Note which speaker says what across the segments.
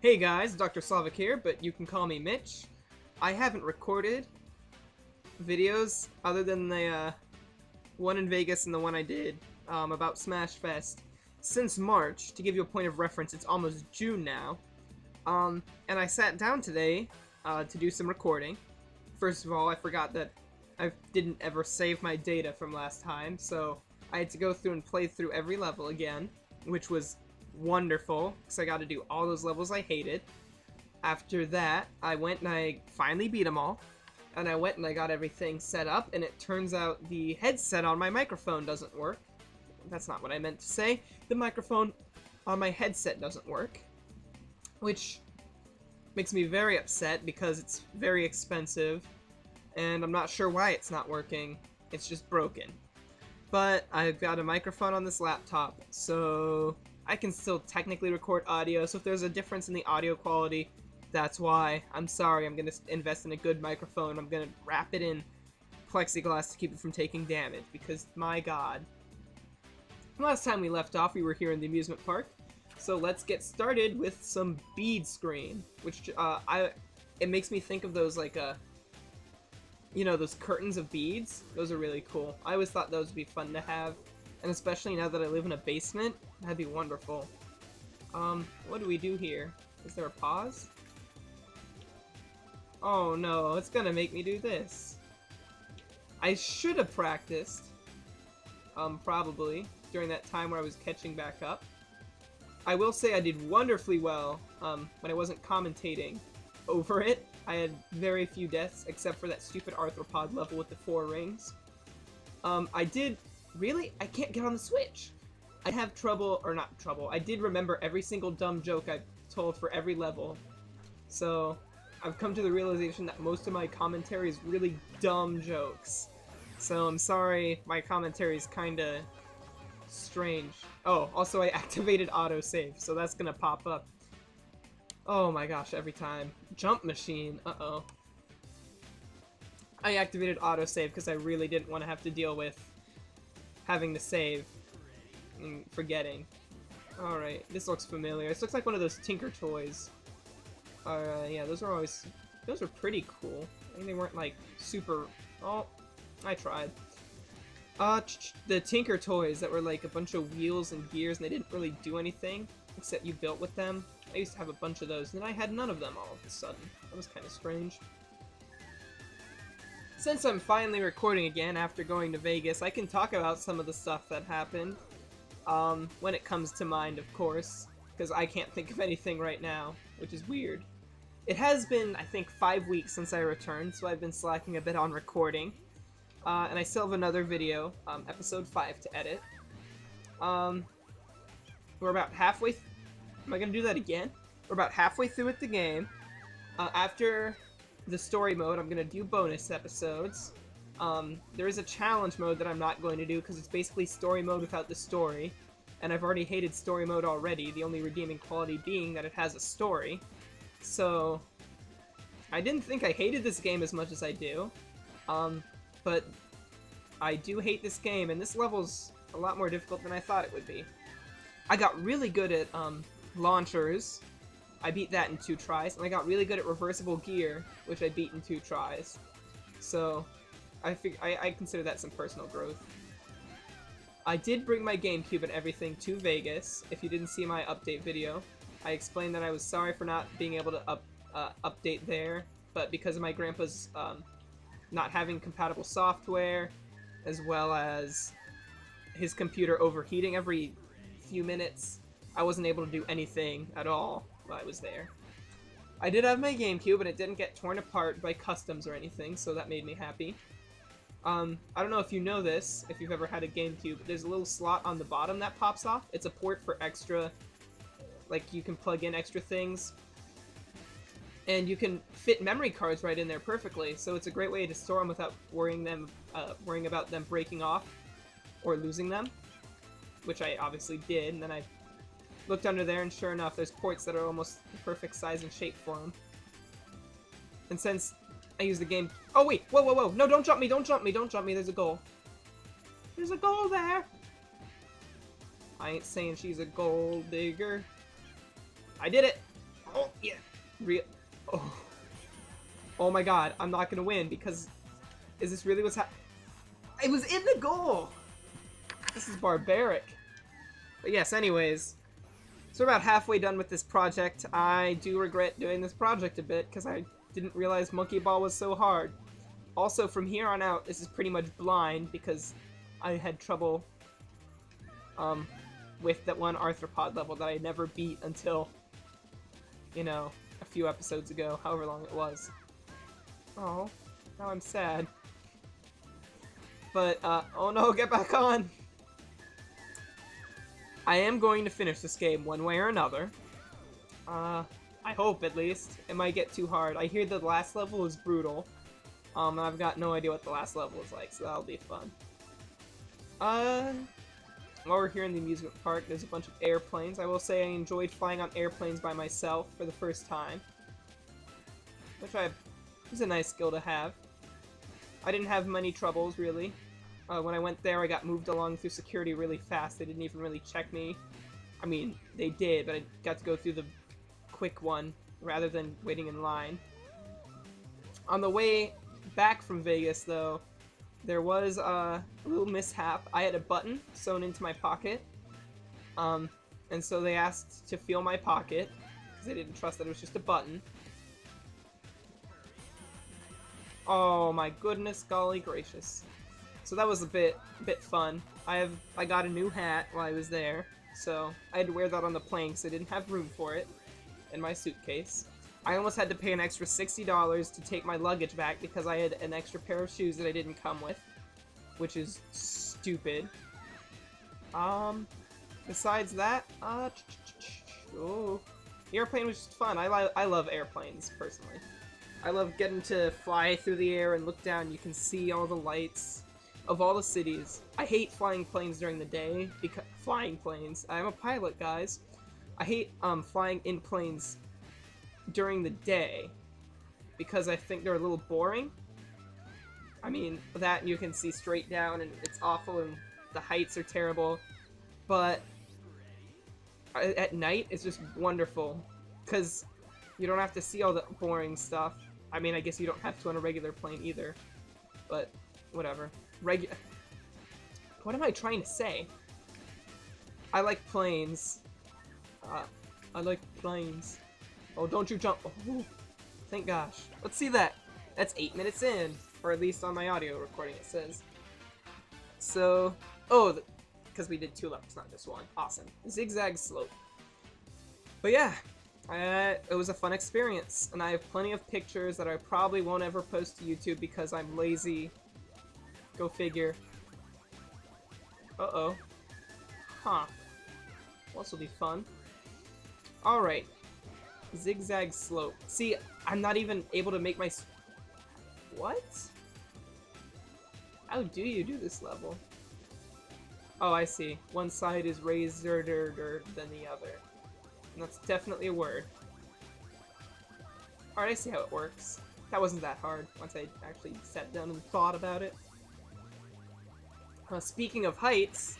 Speaker 1: Hey guys, Dr. Slavic here, but you can call me Mitch. I haven't recorded videos other than the one in Vegas and the one I did about Smash Fest since March. To give you a point of reference, it's almost June now. And I sat down today to do some recording. First of all, I forgot that I didn't ever save my data from last time, so I had to go through and play through every level again, which was wonderful, because I got to do all those levels I hated. After that, I went and I finally beat them all, and I went and I got everything set up, and it turns out the headset on my microphone doesn't work. That's not what I meant to say. The microphone on my headset doesn't work, which makes me very upset because it's very expensive, and I'm not sure why it's not working. It's just broken. But I've got a microphone on this laptop, so I can still technically record audio, so if there's a difference in the audio quality, that's why. I'm sorry, I'm going to invest in a good microphone. I'm going to wrap it in plexiglass to keep it from taking damage, because my god. Last time we left off, we were here in the amusement park, so let's get started with some bead screen, which it makes me think of those, like, you know, those curtains of beads. Those are really cool. I always thought those would be fun to have. And especially now that I live in a basement, that'd be wonderful. What do we do here? Is there a pause? Oh no, it's gonna make me do this. I should have practiced, probably, during that time where I was catching back up. I will say I did wonderfully well, when I wasn't commentating over it. I had very few deaths, except for that stupid arthropod level with the 4 rings. Really? I can't get on the Switch! I have trouble, or not trouble, I did remember every single dumb joke I've told for every level. So, I've come to the realization that most of my commentary is really dumb jokes. So I'm sorry, my commentary is kinda strange. Oh, also I activated autosave, so that's gonna pop up. Oh my gosh, every time. Jump machine, uh-oh. I activated autosave because I really didn't want to have to deal with having to save and forgetting. Alright, this looks familiar. This looks like one of those Tinker toys. Yeah, those are pretty cool. I think they weren't like super, oh, I tried. The Tinker toys that were like a bunch of wheels and gears and they didn't really do anything except you built with them. I used to have a bunch of those and then I had none of them all of a sudden. That was kind of strange. Since I'm finally recording again after going to Vegas, I can talk about some of the stuff that happened, when it comes to mind, of course, because I can't think of anything right now, which is weird. It has been, I think, 5 weeks since I returned, so I've been slacking a bit on recording, and I still have another video, episode 5, to edit. We're about halfway am I gonna do that again? We're about halfway through with the game. After the story mode, I'm gonna do bonus episodes. There is a challenge mode that I'm not going to do because it's basically story mode without the story, and I've already hated story mode already, the only redeeming quality being that it has a story. So, I didn't think I hated this game as much as I do, but I do hate this game, and this level's a lot more difficult than I thought it would be. I got really good at, launchers. I beat that in 2 tries, and I got really good at reversible gear, which I beat in 2 tries. So, I consider that some personal growth. I did bring my GameCube and everything to Vegas. If you didn't see my update video, I explained that I was sorry for not being able to update there, but because of my grandpa's not having compatible software, as well as his computer overheating every few minutes, I wasn't able to do anything at all while I was there. I did have my GameCube, and it didn't get torn apart by customs or anything, so that made me happy. I don't know if you know this, if you've ever had a GameCube, there's a little slot on the bottom that pops off. It's a port for extra, like, you can plug in extra things, and you can fit memory cards right in there perfectly, so it's a great way to store them without worrying about them breaking off or losing them, which I obviously did, and then I looked under there, and sure enough, there's ports that are almost the perfect size and shape for them. And since I use the game... Oh, wait! Whoa, whoa, whoa! No, don't jump me! Don't jump me! Don't jump me! There's a goal. There's a goal there! I ain't saying she's a gold digger. I did it! Oh, yeah. Oh. Oh my god, I'm not gonna win because... Is this really what's happening? It was in the goal! This is barbaric. But yes, anyways. So we're about halfway done with this project. I do regret doing this project a bit because I didn't realize Monkey Ball was so hard. Also, from here on out, this is pretty much blind because I had trouble with that one arthropod level that I never beat until, you know, a few episodes ago, however long it was. Oh, now I'm sad. But, oh no, get back on! I am going to finish this game one way or another. I hope, at least. It might get too hard. I hear the last level is brutal. And I've got no idea what the last level is like, so that'll be fun. While we're here in the amusement park, there's a bunch of airplanes. I will say I enjoyed flying on airplanes by myself for the first time. Which is a nice skill to have. I didn't have many troubles, really. When I went there, I got moved along through security really fast. They didn't even really check me. I mean, they did, but I got to go through the quick one rather than waiting in line. On the way back from Vegas, though, there was a little mishap. I had a button sewn into my pocket, and so they asked to feel my pocket, because they didn't trust that it was just a button. Oh my goodness, golly gracious. So that was a bit fun. I got a new hat while I was there, so I had to wear that on the plane because I didn't have room for it in my suitcase. I almost had to pay an extra $60 to take my luggage back because I had an extra pair of shoes that I didn't come with, which is stupid. Besides that, oh, the airplane was just fun. I love airplanes, personally. I love getting to fly through the air and look down. You can see all the lights of all the cities. I hate flying planes during the day, because flying planes. I'm a pilot, guys. I hate flying in planes during the day because I think they're a little boring. I mean, that and you can see straight down and it's awful and the heights are terrible. But at night, it's just wonderful because you don't have to see all the boring stuff. I mean, I guess you don't have to on a regular plane either, but whatever. What am I trying to say? I like planes. I like planes. Oh, don't you jump. Oh, thank gosh. Let's see that. That's 8 minutes in. Or at least on my audio recording it says. So, oh, because we did 2 levels, not just 1. Awesome. Zigzag slope. But yeah, it was a fun experience. And I have plenty of pictures that I probably won't ever post to YouTube because I'm lazy. Go figure. Uh-oh. Huh. Well, this will be fun. Alright. Zigzag slope. See, I'm not even able to make my... What? How do you do this level? Oh, I see. One side is razor than the other. And that's definitely a word. Alright, I see how it works. That wasn't that hard once I actually sat down and thought about it. Speaking of heights,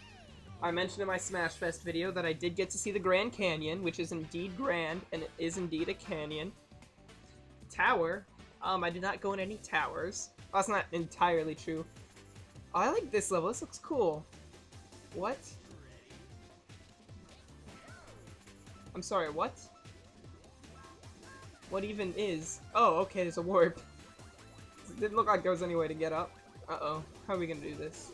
Speaker 1: I mentioned in my Smash Fest video that I did get to see the Grand Canyon, which is indeed grand, and it is indeed a canyon. Tower. I did not go in any towers. Well, that's not entirely true. Oh, I like this level. This looks cool. What? I'm sorry, what? What even is? Oh, okay, there's a warp. It didn't look like there was any way to get up. Uh-oh. How are we gonna do this?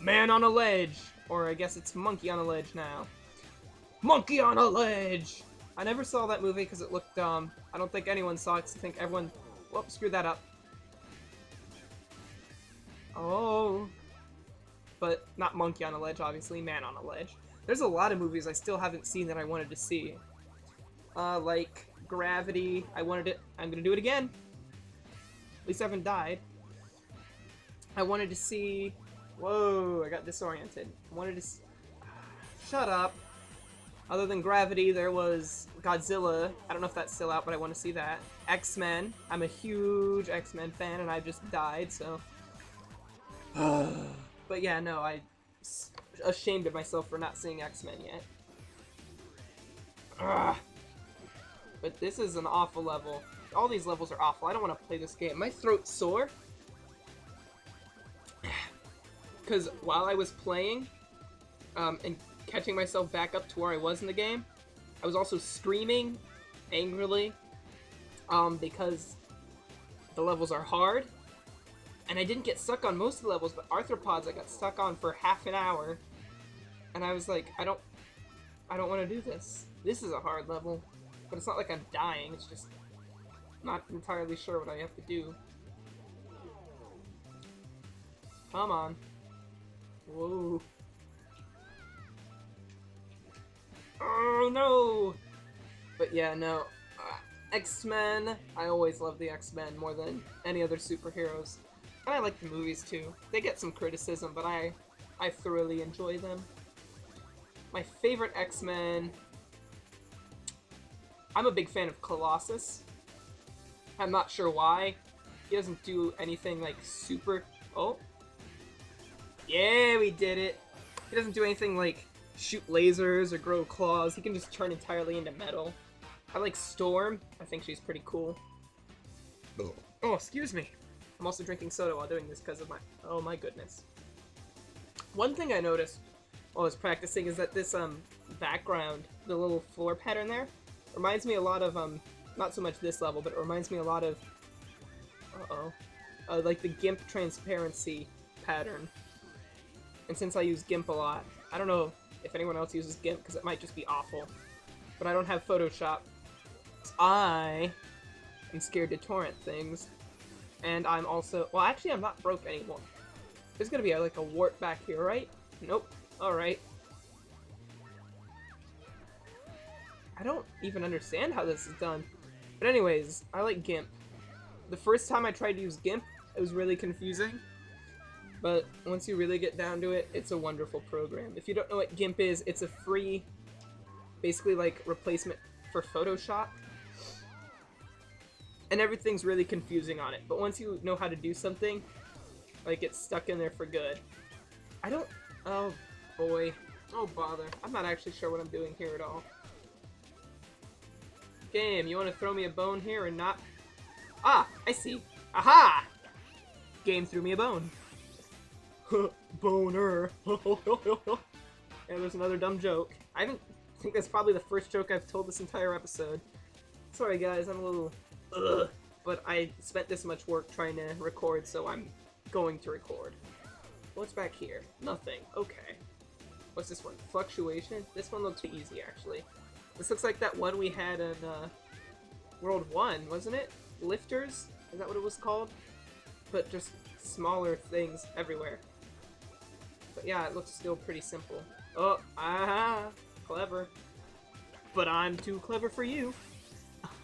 Speaker 1: Man on a ledge! Or I guess it's monkey on a ledge now. Monkey on a ledge! I never saw that movie because it looked dumb. I don't think anyone saw it because I think everyone... Whoop, screwed that up. Oh. But not monkey on a ledge, obviously. Man on a ledge. There's a lot of movies I still haven't seen that I wanted to see. Like Gravity. I wanted it. I'm gonna do it again. At least I haven't died. I wanted to see... Whoa, I got disoriented. I wanted to... Shut up. Other than Gravity, there was Godzilla. I don't know if that's still out, but I want to see that. X-Men. I'm a huge X-Men fan, and I just died, so... But yeah, no, ashamed of myself for not seeing X-Men yet. Ugh. But this is an awful level. All these levels are awful. I don't want to play this game. My throat's sore. Because while I was playing, and catching myself back up to where I was in the game, I was also screaming angrily, because the levels are hard. And I didn't get stuck on most of the levels, but arthropods I got stuck on for half an hour. And I was like, I don't want to do this. This is a hard level. But it's not like I'm dying, it's just not entirely sure what I have to do. Come on. Whoa. Oh no! But yeah, no. X-Men, I always love the X-Men more than any other superheroes. And I like the movies too. They get some criticism, but I thoroughly enjoy them. My favorite X-Men... I'm a big fan of Colossus. I'm not sure why. He doesn't do anything like super... Oh. Yeah, we did it. He doesn't do anything like shoot lasers or grow claws. He can just turn entirely into metal. I like Storm. I think she's pretty cool. Oh, excuse me. I'm also drinking soda while doing this because of my... Oh my goodness. One thing I noticed while I was practicing is that this background, the little floor pattern there, reminds me a lot of, not so much this level, but it reminds me a lot of, like the GIMP transparency pattern. And since I use GIMP a lot, I don't know if anyone else uses GIMP because it might just be awful, but I don't have Photoshop. I am scared to torrent things. And I'm also... Well, actually, I'm not broke anymore. There's gonna be, like, a wart back here, right? Nope. Alright. I don't even understand how this is done. But anyways, I like GIMP. The first time I tried to use GIMP, it was really confusing. But once you really get down to it, it's a wonderful program. If you don't know what GIMP is, it's a free, basically, like, replacement for Photoshop. And everything's really confusing on it, but once you know how to do something, like, it's stuck in there for good. I don't... Oh, boy. Oh, bother. I'm not actually sure what I'm doing here at all. Game, you want to throw me a bone here and not... Ah, I see. Aha! Game threw me a bone. Boner. Yeah, there's another dumb joke. I think that's probably the first joke I've told this entire episode. Sorry, guys, I'm a little... Ugh. But I spent this much work trying to record, so I'm going to record. What's back here? Nothing. Okay. What's this one? Fluctuation? This one looks easy, actually. This looks like that one we had in World 1, wasn't it? Lifters? Is that what it was called? But just smaller things everywhere. But yeah, it looks still pretty simple. Oh, ah, clever. But I'm too clever for you.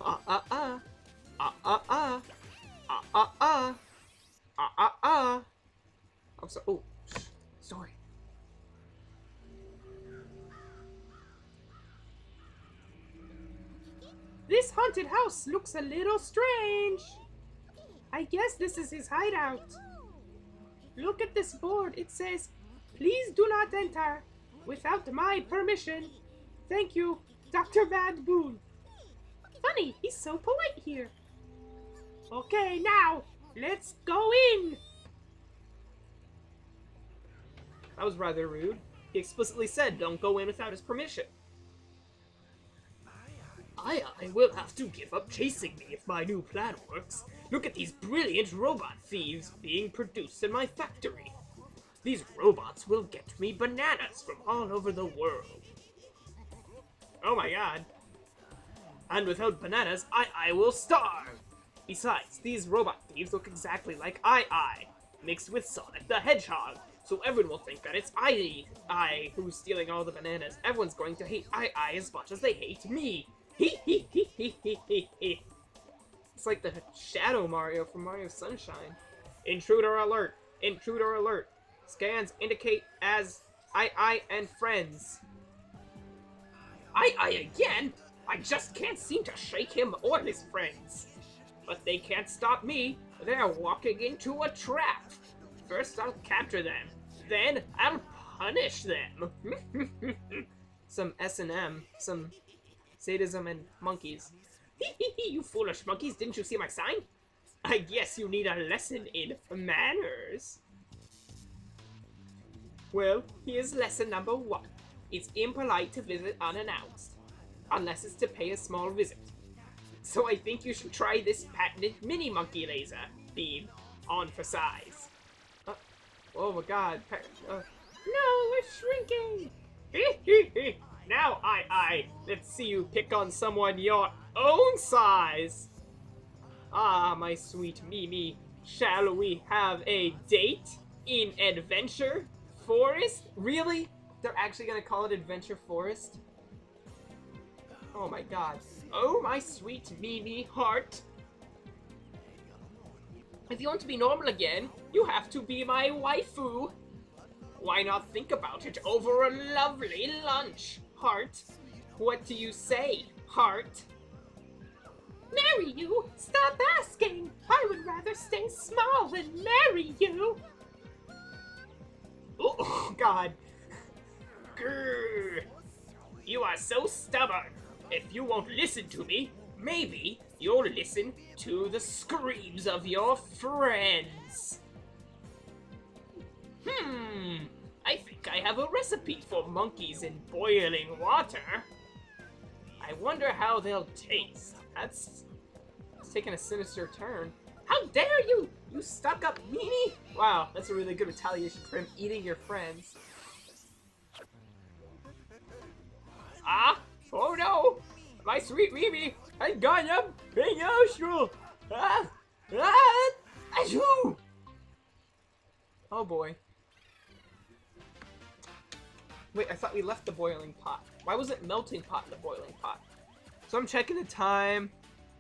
Speaker 1: I'm so... Oh, sorry. This haunted house looks a little strange. I guess this is his hideout. Look at this board. It says, "Please do not enter without my permission. Thank you, Dr. Bad Boon." Funny, he's so polite here. Okay, now, let's go in. That was rather rude. He explicitly said don't go in without his permission. I will have to give up chasing me if my new plan works. Look at these brilliant robot thieves being produced in my factory. These robots will get me bananas from all over the world. Oh my god. And without bananas, I will starve. Besides, these robot thieves look exactly like I, mixed with Sonic the Hedgehog. So everyone will think that it's I who's stealing all the bananas. Everyone's going to hate I as much as they hate me. Hee hee hee hee hee hee hee. It's like the Shadow Mario from Mario Sunshine. Intruder alert! Intruder alert! Scans indicate as I and friends. I again? I just can't seem to shake him or his friends. But they can't stop me. They're walking into a trap. First I'll capture them. Then I'll punish them. Some S&M, some sadism and monkeys. You foolish monkeys, didn't you see my sign? I guess you need a lesson in manners. Well, here's lesson number 1. It's impolite to visit unannounced, unless it's to pay a small visit. So I think you should try this patented mini monkey laser beam on for size. Oh my god. No, we're shrinking! Now let's see you pick on someone your own size. Ah, my sweet Mimi, shall we have a date in Adventure Forest? Really? They're actually gonna call it Adventure Forest? Oh my god. Oh, my sweet Mimi heart. If you want to be normal again, you have to be my waifu. Why not think about it over a lovely lunch, heart? What do you say, heart? Marry you? Stop asking! I would rather stay small than marry you! Oh, God. Grrr. You are so stubborn. If you won't listen to me, maybe you'll listen to the screams of your friends. I think I have a recipe for monkeys in boiling water. I wonder how they'll taste. That's taking a sinister turn. How dare you, you stuck-up meanie! Wow, that's a really good retaliation for him eating your friends. Ah! Oh no! My sweet Mimi has gone up in nostril! Ah! Ah! Achoo! Oh boy. Wait, I thought we left the boiling pot. Why was it melting pot in the boiling pot? So I'm checking the time.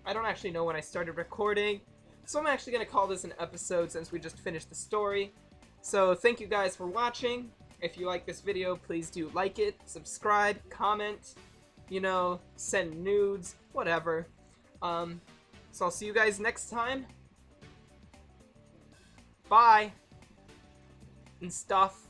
Speaker 1: I don't actually know when I started recording. So I'm actually going to call this an episode since we just finished the story. So thank you guys for watching. If you like this video, please do like it, subscribe, comment, you know, send nudes, whatever. So I'll see you guys next time. Bye. And stuff.